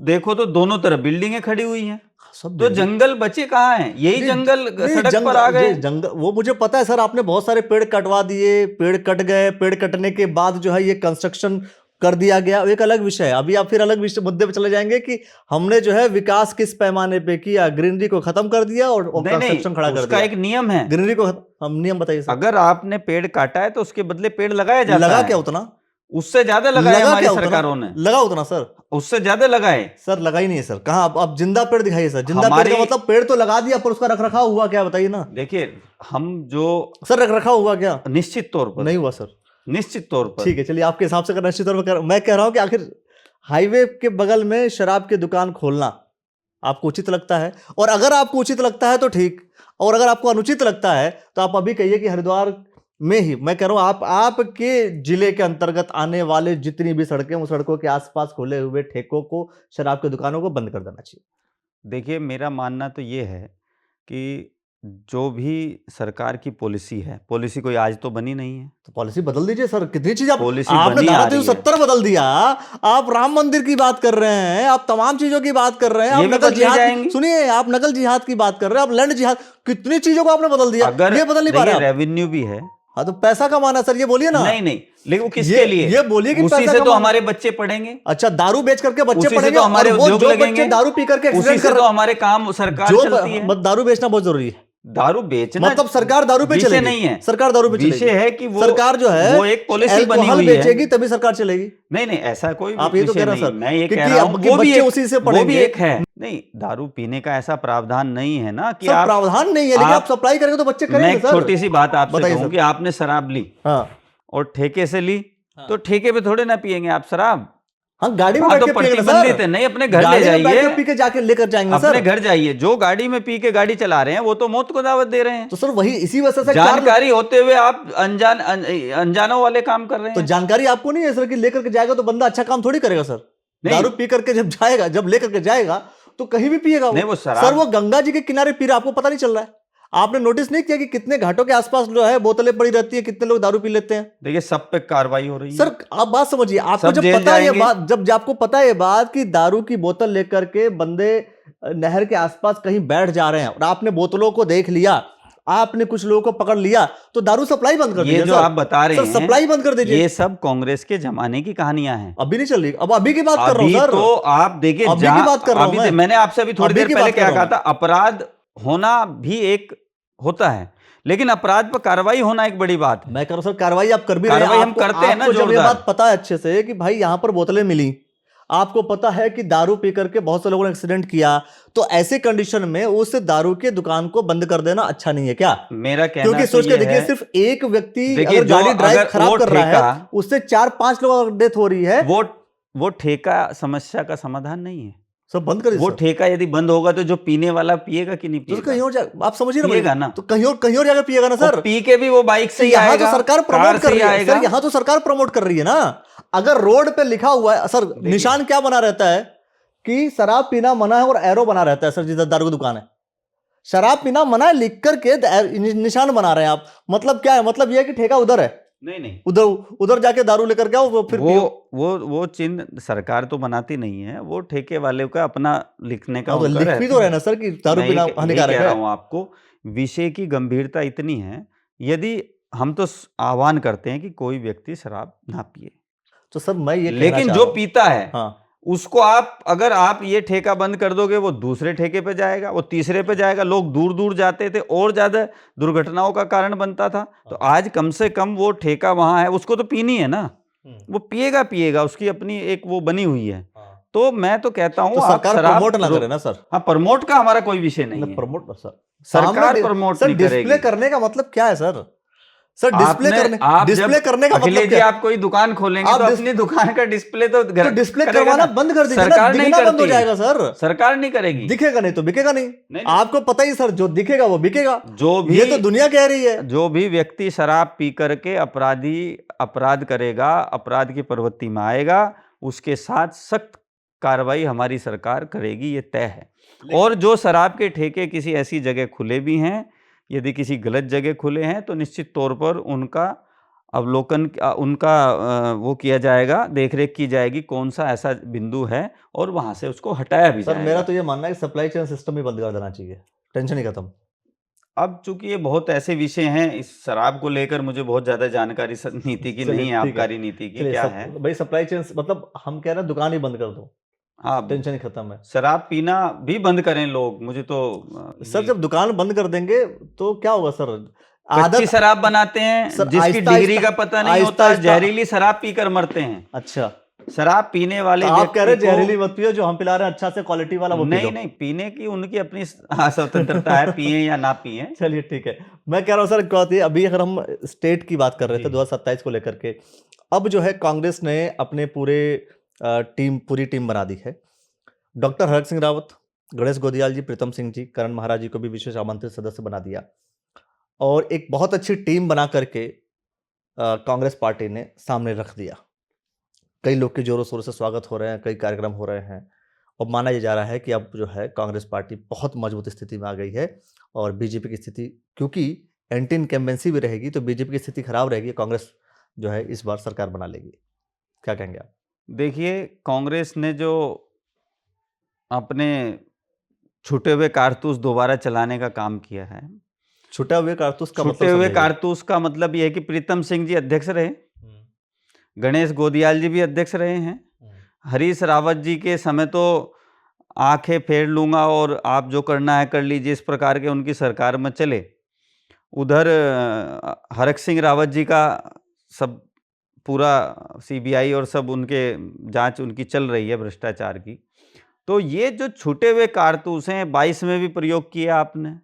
देखो तो दोनों तरफ बिल्डिंगें खड़ी हुई हैं। सब तो बिजली जंगल बचे कहाँ हैं? यही नहीं, जंगल नहीं, सड़क पर आ गए। जंगल वो मुझे पता है सर, आपने बहुत सारे पेड़ कटवा दिए, पेड़ कट गए, पेड़ कटने के बाद जो है ये कंस्ट्रक्शन कर दिया गया, वो एक अलग विषय है। अभी आप फिर अलग विषय मुद्दे पे चले जाएंगे कि हमने जो है विकास किस पैमाने पे किया, ग्रीनरी को खत्म कर दिया और नहीं नहीं, कंस्ट्रक्शन खड़ा कर उसका दिया। एक नियम है। ग्रीनरी को हम नियम बताइए सर। अगर आपने पेड़ काटा है तो उसके बदले पेड़ लगाया जाता लगा है। क्या उतना? उससे ज्यादा लगाए लगा हमारी क्या उतना? सरकारों ने, लगा उतना सर? उससे ज्यादा लगाए। सर लगा ही नहीं है सर। कहाँ आप जिंदा पेड़ दिखाइए सर। जिंदा पेड़ हमारी का मतलब पेड़ तो लगा दिया पर उसका रख रखाव हुआ क्या, बताइए ना देखिए, हम जो सर। रख रखाव हुआ क्या? निश्चित तौर पर नहीं हुआ सर। निश्चित तौर पर। ठीक है, चलिए आपके हिसाब से अगर निश्चित तौर पर मैं कह रहा हूं कि आखिर हाईवे के बगल में शराब की दुकान खोलना आपको उचित लगता है? और अगर आपको उचित लगता है तो ठीक, और अगर आपको अनुचित लगता है तो आप अभी कहिए कि हरिद्वार में ही, मैं कह रहा हूं आपके जिले के अंतर्गत आने वाले जितनी भी सड़कें, उन सड़कों के आसपास खुले हुए ठेकों को, शराब की दुकानों को बंद कर देना चाहिए। देखिए, मेरा मानना तो ये है कि जो भी सरकार की पॉलिसी है, पॉलिसी कोई आज तो बनी नहीं है। तो पॉलिसी बदल दीजिए सर। कितनी चीज पॉलिसी आपने बनी आ धारा रही है। 370 बदल दिया, आप राम मंदिर की बात कर रहे हैं, आप तमाम चीजों की बात कर रहे हैं, ये आप भी नकल बदली जिहाद जाएंगी। सुनिए, आप नकल जिहाद की बात कर रहे हैं, आप लैंड जिहाद, कितनी चीजों को आपने बदल दिया। अगर ये बदल नहीं पा रहे आप। रेवेन्यू भी है। हाँ तो पैसा कमाना सर, ये बोलिए ना। नहीं नहीं, लेकिन वो किसके लिए? ये बोलिए कि उसी पैसा से तो कमाना। हमारे बच्चे पढ़ेंगे। अच्छा, दारू बेच करके बच्चे उसी से पढ़ेंगे तो हमारे और वो उद्योग जो लगेंगे। बच्चे दारू पी करके उसी एक्सीडेंट से कर तो हमारे काम सरकार जो चलती है। दारू बेचना बहुत जरूरी है। दारू बेचना मतलब सरकार दारू पे विषय चलेगी। नहीं है। सरकार दारू पे चलेगी। विषय है कि वो सरकार जो है वो एक पॉलिसी बनी अल्कोहल हुई बेचेगी है। तभी सरकार चलेगी। नहीं नहीं, ऐसा कोई आप ये तो विषय कह रहे हैं नहीं। सर, मैं ये क्योंकि कह रहा हूँ अब कि बच्चे उसी से वो भी पढ़ेंगे। एक है। नहीं, दारू पीने का ऐसा प्रावधान नहीं है ना कि सर आप प्रावधान नहीं है, लेकिन आप सप्लाई करेंगे तो बच्चे मैं करेंगे एक सर। छोटी सी बात आपसे बताइए कहूँ सर। कि आपने शराब ली हाँ और ठेके से ली, हाँ। तो ठेके पे थोड़े ना पियेंगे आप शराब। हाँ, गाड़ी में बात बैठ तो के पिएंगे ना प्रतिबंधित सर। है। नहीं, अपने घर ले गाड़ी में बैठ के जाइए, पी के जाके लेकर जाएंगे ना अपने सर। घर जाइए। जो गाड़ी में पी के गाड़ी चला रहे हैं वो तो मौत को दावत दे रहे हैं। तो सर वही इसी वजह से जानकारी होते हुए आप अनजानों वाले काम कर रहे तो हैं। जानकारी आपको नहीं है सर कि लेकर के जाएगा तो बंदा अच्छा काम थोड़ी करेगा सर। नहीं। दारू पी करके जब जाएगा, जब लेकर के जाएगा तो कहीं भी पिएगा नहीं, वो शराब- सर वो गंगा जी के किनारे पी रहा, आपको पता नहीं चल रहा है? आपने नोटिस नहीं किया कि कितने घाटों के आसपास जो है बोतलें पड़ी रहती है, कितने लोग दारू पी लेते हैं? देखिए, सब पे कार्रवाई हो रही है। सर आप बात समझिए, आपको सब जब जेल पता है ये जाएंगे। बात, जब आपको पता है ये बात कि दारू की बोतल लेकर के बंदे नहर के आसपास कहीं बैठ जा रहे हैं और आपने बोतलों को देख लिया, आपने कुछ लोगों को पकड़ लिया, तो दारू सप्लाई बंद कर दीजिए। ये जो आप बता रहे हैं, सप्लाई बंद कर दीजिए। ये सब कांग्रेस के जमाने की कहानियां हैं। अभी नहीं चल रही, अब अभी की बात कर रहा हूं अभी सर। तो आप देखिए, अभी की बात कर रहा हूं मैं। मैंने आपसे अभी थोड़ी अभी देर की पहले बात कर क्या रहा कहा हूं। था, अपराध होना भी एक होता है, लेकिन अपराध पर कार्रवाई होना एक बड़ी बात है। मैं कह रहा हूं सर, कार्रवाई आप कर भी रहे हैं। कार्रवाई हम करते हैं ना आपको जब ये जोरदार। बात पता है अच्छे से कि भाई यहां पर बोतलें मिली, आपको पता है कि दारू पी करके बहुत से लोगों ने एक्सीडेंट किया, तो ऐसे कंडीशन में उस दारू के दुकान को बंद कर देना अच्छा नहीं है क्या? मेरा कहना क्योंकि तो सोच के ये देखिए, है, सिर्फ एक व्यक्ति देखिए, अगर जो गाड़ी ड्राइव अगर खराब वो कर रहा है, ठेका- उससे 4-5 लोगों की डेथ हो रही है। वो ठेका समस्या का समाधान नहीं है। सब बंद कर वो ठेका यदि बंद होगा तो जो पीने वाला पिएगा कि नहीं तो कहीं पिएगा? और जा, आप समझिए ना पिएगा भाई, ना। तो कहीं और जाकर पिएगा ना सर। और पी के भी वो बाइक से ही यहाँ आएगा, तो सरकार कार प्रमोट कर से ही रही है आएगा। सर, यहाँ तो सरकार प्रमोट कर रही है ना। अगर रोड पे लिखा हुआ है सर, निशान क्या बना रहता है कि शराब पीना मना है और एरो बना रहता है सर, जिधर दारू की दुकान है शराब पीना मना है लिख करके निशान बना रहे हैं आप। मतलब क्या है? मतलब यह है कि ठेका उधर है, नहीं, उधर जाके दारू लेकर के आओ, वो फिर पियो। वो चिन्ह सरकार तो बनाती नहीं है, वो ठेके वाले का अपना लिखने का हाँ, तो उनका लिख भी रहता तो रहे है। ना सर कि दारू मैं पीना ये हानिकारक कह रहा है। हूं आपको, विषय की गंभीरता इतनी है, यदि हम तो आह्वान करते हैं कि कोई व्यक्ति शराब ना पिए, तो सर मैं ये कहना लेकिन चाह जो रहा हूं। पीता है हाँ, उसको अगर आप ये ठेका बंद कर दोगे, वो दूसरे ठेके पे जाएगा, वो तीसरे पे जाएगा, लोग दूर दूर जाते थे और ज्यादा दुर्घटनाओं का कारण बनता था। तो आज कम से कम वो ठेका वहां है, उसको तो पीनी है ना, वो पिएगा, उसकी अपनी एक वो बनी हुई है। तो मैं तो कहता हूँ, तो सरकार प्रमोट ना करे ना सर। हाँ, प्रमोट का हमारा कोई विषय नहीं है। प्रमोट सर, सरकार प्रमोट नहीं डिस्प्ले करेगी। करने का मतलब क्या है सर? सर डिस्प्ले करने का मतलब अखिलेश जी, क्या? आप कोई दुकान खोलेंगे तो अपनी दुकान का डिस्प्ले तो डिस्प्ले करवाना बंद कर दीजिए ना, सरकार नहीं दिखना बंद हो करती। जाएगा सर। सरकार नहीं करेगी। दिखेगा नहीं तो बिकेगा नहीं। नहीं। आपको पता ही सर, जो दिखेगा वो बिकेगा। जो भी, ये तो दुनिया कह रही है। जो भी व्यक्ति शराब पी करके अपराध करेगा, अपराध की प्रवृत्ति में आएगा, उसके साथ सख्त कार्रवाई हमारी सरकार करेगी, ये तय है। और जो शराब के ठेके किसी ऐसी जगह खुले भी हैं, यदि किसी गलत जगह खुले हैं, तो निश्चित तौर पर उनका अवलोकन उनका वो किया जाएगा, देखरेख की जाएगी कौन सा ऐसा बिंदु है और वहां से उसको हटाया भी सर जाएगा। मेरा तो ये मानना है कि सप्लाई चेन सिस्टम ही बंद कर देना चाहिए, टेंशन ही खत्म। अब चूंकि ये बहुत ऐसे विषय हैं, इस शराब को लेकर मुझे बहुत ज्यादा जानकारी नीति की चलिए नहीं है, ठीक है, आबकारी नीति की चलिए क्या सब है। भाई सप्लाई चेन मतलब हम कह रहे हैं दुकान ही बंद कर दो, हाँ, टेंशन ही खत्म है। शराब पीना भी बंद करें लोग, मुझे तो सर ये जब दुकान बंद कर देंगे तो क्या होगा सर? कच्ची आदत शराब बनाते हैं सर जिसकी आहिस्ता डिग्री का आहिस्ता पता नहीं आहिस्ता होता, आहिस्ता। जहरीली शराब पीकर मरते हैं। अच्छा, शराब पीने तो वाले आप कह रहे व्यक्ति हैं को जहरीली मत पियो, जो हम पिला रहे हैं अच्छा से क्वालिटी वाला वो पी नहीं लो। नहीं, पीने की उनकी अपनी स्वतंत्रता है, पिए या ना पिए। चलिए ठीक है, मैं कह रहा हूँ सर एक बात ये, अभी अगर हम स्टेट की बात कर रहे थे जी। 2027 को लेकर के, अब जो है कांग्रेस ने अपने पूरी टीम बना दी है। डॉक्टर हरक सिंह रावत, गणेश गोदियाल जी, प्रीतम सिंह जी, करण महाराज जी को भी विशेष आमंत्रित सदस्य बना दिया और एक बहुत अच्छी टीम बना करके कांग्रेस पार्टी ने सामने रख दिया। कई लोग के जोरों शोरों से स्वागत हो रहे हैं, कई कार्यक्रम हो रहे हैं और माना ये जा रहा है कि अब जो है कांग्रेस पार्टी बहुत मजबूत स्थिति में आ गई है और बीजेपी की स्थिति, क्योंकि एंटी इनकम्बेंसी भी रहेगी तो बीजेपी की स्थिति खराब रहेगी, कांग्रेस जो है इस बार सरकार बना लेगी। क्या कहेंगे आप? देखिए, कांग्रेस ने जो अपने छूटे हुए कारतूस दोबारा चलाने का काम किया है, छुटे हुए कारतूस का छूटे मतलब हुए समझाइए। कारतूस का मतलब ये है कि प्रीतम सिंह जी अध्यक्ष रहे, गणेश गोदियाल जी भी अध्यक्ष रहे हैं, हरीश रावत जी के समय तो आंखें फेर लूंगा और आप जो करना है कर लीजिए, इस प्रकार के उनकी सरकार में चले। उधर हरक सिंह रावत जी का सब पूरा सीबीआई और सब उनके जांच उनकी चल रही है भ्रष्टाचार की। तो ये जो छूटे हुए कारतूस हैं, 22 में भी प्रयोग किया आपने,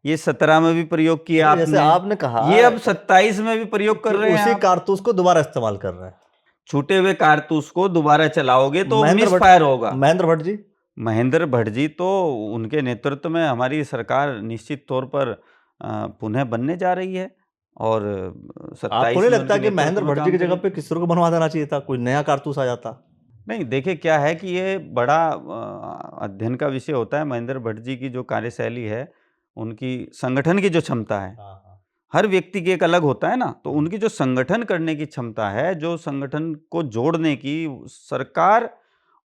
ये 17 में भी प्रयोग किया जैसे आपने, आपने कहा ये अब 27 में भी प्रयोग कर कि रहे हैं उसी आप। कारतूस को दोबारा इस्तेमाल कर रहे हैं। छूटे हुए कारतूस को दोबारा चलाओगे तो महेंद्र मिस भट्ट फायर होगा। महेंद्र भट्ट जी, महेंद्र भट्ट जी तो उनके नेतृत्व में हमारी सरकार निश्चित तौर पर पुनः बनने जा रही है और 27 आपको नहीं में लगता उनके कि नेतृत्व महेंद्र में भट्ट जी काम की जगह करेगी। पे किसी को बनवा देना चाहिए था, कोई नया कारतूस आ जाता? नहीं, देखिए क्या है कि ये बड़ा अध्ययन का विषय होता है। महेंद्र भट्ट जी की जो कार्यशैली है, उनकी संगठन की जो क्षमता है, हर व्यक्ति की एक अलग होता है ना, तो उनकी जो संगठन करने की क्षमता है, जो संगठन को जोड़ने की, सरकार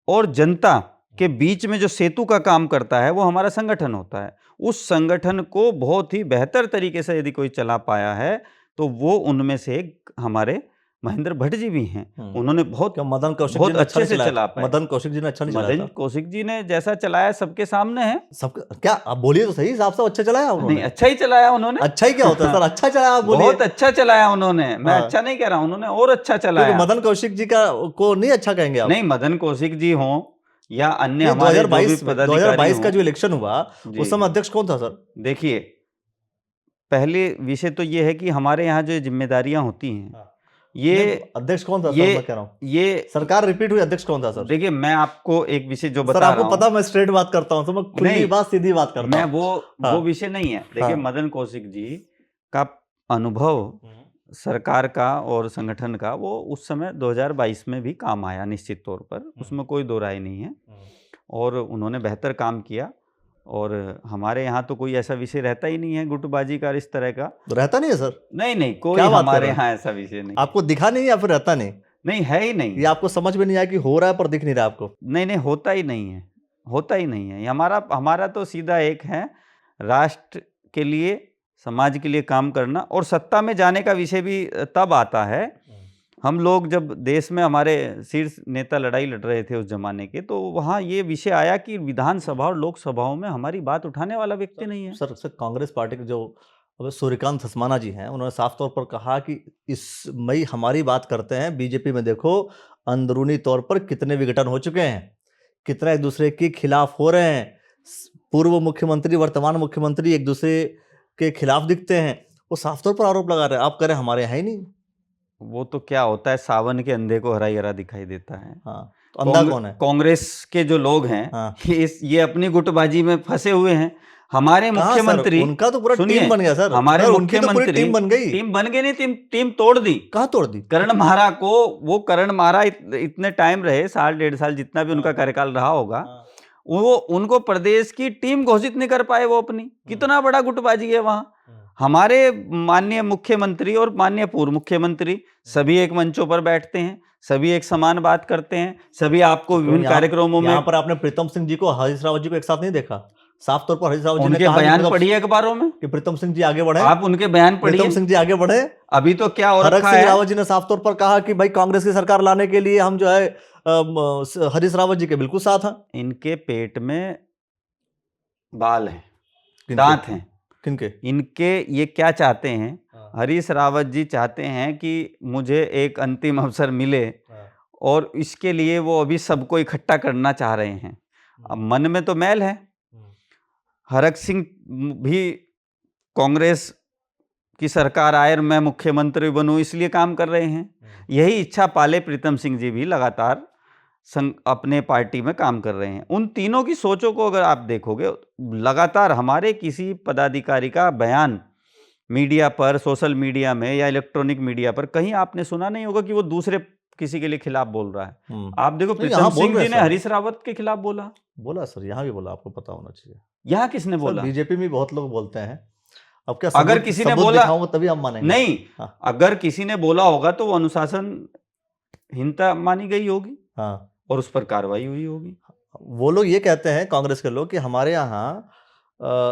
और जनता के बीच में जो सेतु का काम करता है, वो हमारा संगठन होता है। उस संगठन को बहुत ही बेहतर तरीके से यदि कोई चला पाया है तो वो उनमें से एक हमारे महेंद्र भट्ट जी भी हैं। उन्होंने बहुत क्या मदन कौशिक जी बहुत ने अच्छा अच्छे नहीं से चलाया? चला पाए। मदन कौशिक जी ने अच्छा नहीं चलाया मदन था? कौशिक जी ने जैसा चलाया सबके सामने है। सब क्या आप बोलिए तो सही, साफ साफ अच्छा चलाया नहीं, उन्होंने? अच्छा ही चलाया उन्होंने। अच्छा ही क्या होता है सर? अच्छा चलाया आप बोलिए। बहुत अच्छा चलाया उन्होंने, मैं हाँ। अच्छा नहीं कह रहा हूं, उन्होंने और अच्छा क्योंकि चलाया। मदन कौशिक जी का को नहीं अच्छा कहेंगे आप? नहीं, मदन कौशिक जी हों या अन्य ये हमारे जो भी 2022 में पदाधिकारी 2022 का हों। जो इलेक्शन हुआ जी, उस समय अध्यक्ष कौन था सर? देखिए, पहले विषय तो ये है कि हमारे यहाँ जो जिम्मेदारियां होती हैं, ये नहीं, अध्यक्ष कौन था सर? ये मैं कह रहा हूँ ये सरकार रिपीट हुई, अध्यक्ष कौन था सर? देखिए, मैं आपको एक विषय जो सर बता आपको रहा पता हूँ, मैं स्ट्रेट बात करता हूँ, तो मैं खुली नहीं, बात सीधी बात करता मैं हूँ। वो हाँ। विषय नहीं है। देखिए, हाँ। मदन कौशिक जी का अनुभव सरकार का और संगठन का वो उस समय 2022 में भी काम आया निश्चित तौर पर, उसमें कोई दो राय नहीं है और उन्होंने बेहतर काम किया। और हमारे यहाँ तो कोई ऐसा विषय रहता ही नहीं है गुटबाजी का इस तरह का। तो रहता नहीं है सर? नहीं नहीं, कोई क्या बात कर हमारे रहे हैं? यहाँ ऐसा विषय नहीं। आपको दिखा नहीं या फिर रहता नहीं? नहीं, है ही नहीं। ये आपको समझ में नहीं आया कि हो रहा है पर दिख नहीं रहा आपको? नहीं नहीं, होता ही नहीं है, होता ही नहीं है। ये हमारा तो सीधा एक है, राष्ट्र के लिए, समाज के लिए काम करना। और सत्ता में जाने का विषय भी तब आता है, हम लोग जब देश में हमारे शीर्ष नेता लड़ाई लड़ रहे थे उस जमाने के, तो वहाँ ये विषय आया कि विधानसभा और लोकसभाओं में हमारी बात उठाने वाला व्यक्ति नहीं है। सर कांग्रेस पार्टी के जो अब सूर्यकांत धस्माना जी हैं, उन्होंने साफ तौर पर कहा कि इस मई हमारी बात करते हैं, बीजेपी में देखो अंदरूनी तौर पर कितने विघटन हो चुके हैं, कितना एक दूसरे के खिलाफ हो रहे हैं, पूर्व मुख्यमंत्री वर्तमान मुख्यमंत्री एक दूसरे के खिलाफ दिखते हैं। वो साफ तौर पर आरोप लगा रहे हैं, आप कह रहे हैं हमारे यहाँ ही नहीं। वो तो क्या होता है, सावन के अंधे को हरा ही हरा दिखाई देता है। हाँ, तो अंधा कौन है? कांग्रेस के जो लोग हैं, हाँ। ये अपनी गुटबाजी में फंसे हुए हैं। हमारे मुख्यमंत्री, उनका तो पूरा सुनिए, टीम बन गया सर। हमारे उनकी तो पूरी मुख्यमंत्री टीम बन गई। टीम बन गई नहीं, टीम तोड़ दी। कहाँ तोड़ दी? करण महारा को, वो करण महारा इतने टाइम रहे, साल डेढ़ साल जितना भी उनका कार्यकाल रहा होगा, वो उनको प्रदेश की टीम घोषित नहीं कर पाए वो अपनी। कितना बड़ा गुटबाजी है वहां। हमारे माननीय मुख्यमंत्री और माननीय पूर्व मुख्यमंत्री सभी एक मंचों पर बैठते हैं, सभी एक समान बात करते हैं, सभी आपको विभिन्न कार्यक्रमों में। यहाँ पर आपने प्रीतम सिंह जी को, हरीश रावत जी को एक साथ नहीं देखा? साफ तौर पर हरीश रावत जी ने उनके कहा बयान पढ़िए अखबारों में कि प्रीतम सिंह जी आगे बढ़े। आप उनके बयान पढ़िए, प्रीतम सिंह जी आगे बढ़े। अभी तो क्या हो रखा हरीश है, रावत जी ने साफ तौर पर कहा कि भाई कांग्रेस की सरकार लाने के लिए हम जो है हरीश रावत जी के बिल्कुल साथ हैं। इनके पेट में बाल हैं, किनके? दांत हैं। किनके? इनके ये क्या चाहते हैं, हरीश रावत जी चाहते हैं कि मुझे एक अंतिम अवसर मिले और इसके लिए वो अभी सबको इकट्ठा करना चाह रहे हैं। अब मन में तो मैल है। हरक सिंह भी कांग्रेस की सरकार आए और मैं मुख्यमंत्री बनूं इसलिए काम कर रहे हैं। यही इच्छा पाले प्रीतम सिंह जी भी लगातार अपने पार्टी में काम कर रहे हैं। उन तीनों की सोचों को अगर आप देखोगे, लगातार हमारे किसी पदाधिकारी का बयान मीडिया पर, सोशल मीडिया में या इलेक्ट्रॉनिक मीडिया पर कहीं आपने सुना नहीं होगा कि वो दूसरे किसी के लिए खिलाफ बोल रहा है। आप देखो प्रीतम सिंह जी ने हरीश रावत के खिलाफ बोला सर, यहाँ भी बोला, आपको पता होना चाहिए। यहाँ किसने बोला? बीजेपी में बहुत लोग बोलते हैं। अब क्या अगर किसी ने बोला तभी हम मानेंगे? नहीं, अगर किसी ने बोला होगा तो वो अनुशासनहीनता मानी गई होगी और उस पर कार्रवाई हुई होगी। वो लोग ये कहते हैं, कांग्रेस के लोग, कि हमारे यहाँ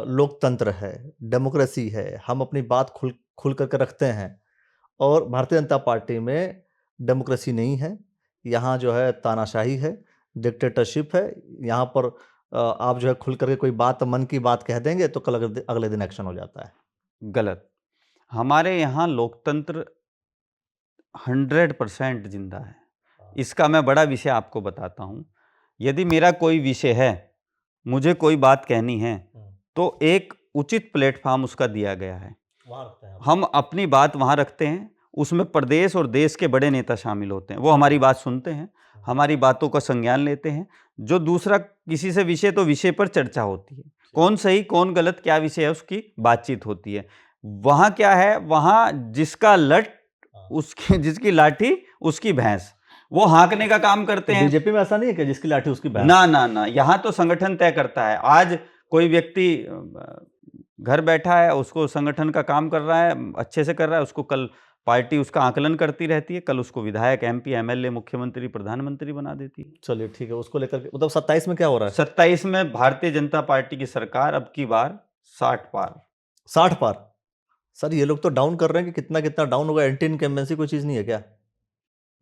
लोकतंत्र है, डेमोक्रेसी है, हम अपनी बात खुल करके रखते हैं, और भारतीय जनता पार्टी में डेमोक्रेसी नहीं है। यहाँ जो है तानाशाही है, डिक्टेटरशिप है। यहाँ पर आप जो है खुल करके कोई बात, मन की बात कह देंगे तो कल अगले दिन एक्शन हो जाता है। गलत। हमारे यहाँ लोकतंत्र 100% जिंदा है। इसका मैं बड़ा विषय आपको बताता हूँ। यदि मेरा कोई विषय है, मुझे कोई बात कहनी है, तो एक उचित प्लेटफॉर्म उसका दिया गया है, हम अपनी बात वहाँ रखते हैं। उसमें प्रदेश और देश के बड़े नेता शामिल होते हैं, वो हमारी बात सुनते हैं, हमारी बातों का संज्ञान लेते हैं। जो दूसरा किसी से विषय, तो विषय पर चर्चा होती है, कौन सही कौन गलत क्या विषय है उसकी बातचीत होती है। वहाँ क्या है, वहाँ जिसका लट उसकी, जिसकी लाठी उसकी भैंस, वो हाँकने का काम करते हैं। बीजेपी में ऐसा नहीं है कि जिसकी लाठी उसकी भैंस? ना, यहाँ तो संगठन तय करता है। आज कोई व्यक्ति घर बैठा है, उसको संगठन का काम कर रहा है, अच्छे से कर रहा है, उसको कल पार्टी उसका आकलन करती रहती है, कल उसको विधायक, एमपी, एमएलए, मुख्यमंत्री, प्रधानमंत्री बना देती है। चलिए ठीक है, उसको लेकर के मतलब 27 में क्या हो रहा है? 27 में भारतीय जनता पार्टी की सरकार अब की बार 60 पार। 60 पार? सर ये लोग तो डाउन कर रहे हैं कि कितना कितना डाउन होगा। एंटी इनकम्बेंसी कोई चीज नहीं है क्या?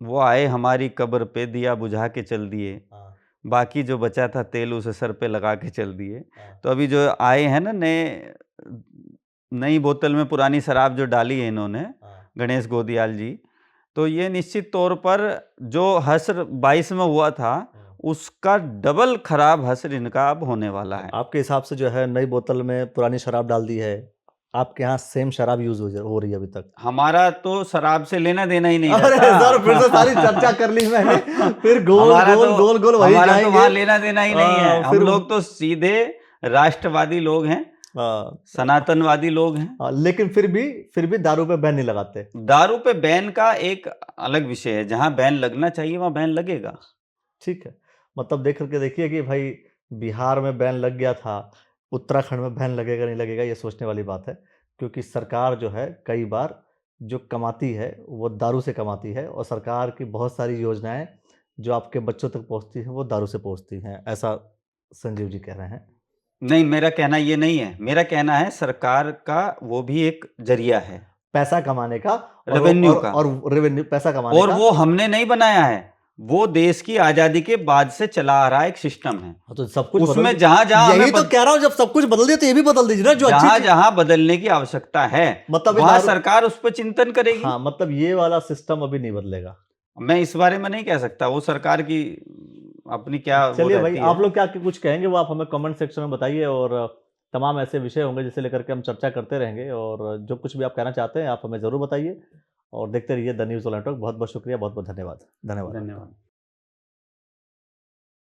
वो आए हमारी कब्र पे, दिया बुझा के चल दिए, बाकी जो बचा था तेल उसे सर पे लगा के चल दिए। तो अभी जो आए हैं ना, नई बोतल में पुरानी शराब जो डाली है इन्होंने, गणेश गोदियाल जी, तो ये निश्चित तौर पर जो हश्र 22 में हुआ था उसका डबल खराब हश्र इनका अब होने वाला है। आपके हिसाब से जो है नई बोतल में पुरानी शराब डाल दी है, आपके यहाँ सेम शराब यूज हो रही है अभी तक? हमारा तो शराब से लेना देना ही नहीं अरे सर, फिर से सारी चर्चा कर ली मैंने, फिर गोल वही जाएंगे। तो वहाँ लेना देना ही नहीं है। हम लोग तो सीधे राष्ट्रवादी लोग हैं, सनातनवादी लोग हैं। लेकिन फिर भी दारू पे बैन नहीं लगाते। दारू पे बैन का एक अलग विषय है, जहां बैन लगना चाहिए वहां बैन लगेगा। ठीक है, मतलब देख करके देखिए कि भाई बिहार में बैन लग गया था, उत्तराखंड में बैन लगेगा नहीं लगेगा, ये सोचने वाली बात है। क्योंकि सरकार जो है कई बार जो कमाती है वो दारू से कमाती है, और सरकार की बहुत सारी योजनाएं जो आपके बच्चों तक पहुंचती हैं वो दारू से पहुंचती हैं, ऐसा संजीव जी कह रहे हैं। नहीं, मेरा कहना ये नहीं है। मेरा कहना है सरकार का वो भी एक जरिया है पैसा कमाने का, रेवेन्यू का, और रेवेन्यू पैसा कमाने और का। वो हमने नहीं बनाया है, वो देश की आजादी के बाद से चला आ रहा एक सिस्टम है। तो सब कुछ उसमें जहां यही तो कह रहा हूं, जब सब कुछ बदल दिया तो ये भी बदल दीजिए ना, जो जहां बदलने की आवश्यकता है, मतलब वहां सरकार उस पर चिंतन करेगी। हाँ, मतलब ये वाला सिस्टम अभी नहीं बदलेगा। मैं इस बारे में नहीं कह सकता, वो सरकार की अपनी क्या। चलिए भाई, आप लोग क्या कुछ कहेंगे वो आप हमें कमेंट सेक्शन में बताइए, और तमाम ऐसे विषय होंगे जिसे लेकर के हम चर्चा करते रहेंगे, और जो कुछ भी आप कहना चाहते हैं आप हमें जरूर बताइए, और देखते रहिए द न्यूज़ ऑल नेटवर्क। बहुत बहुत शुक्रिया, बहुत बहुत धन्यवाद।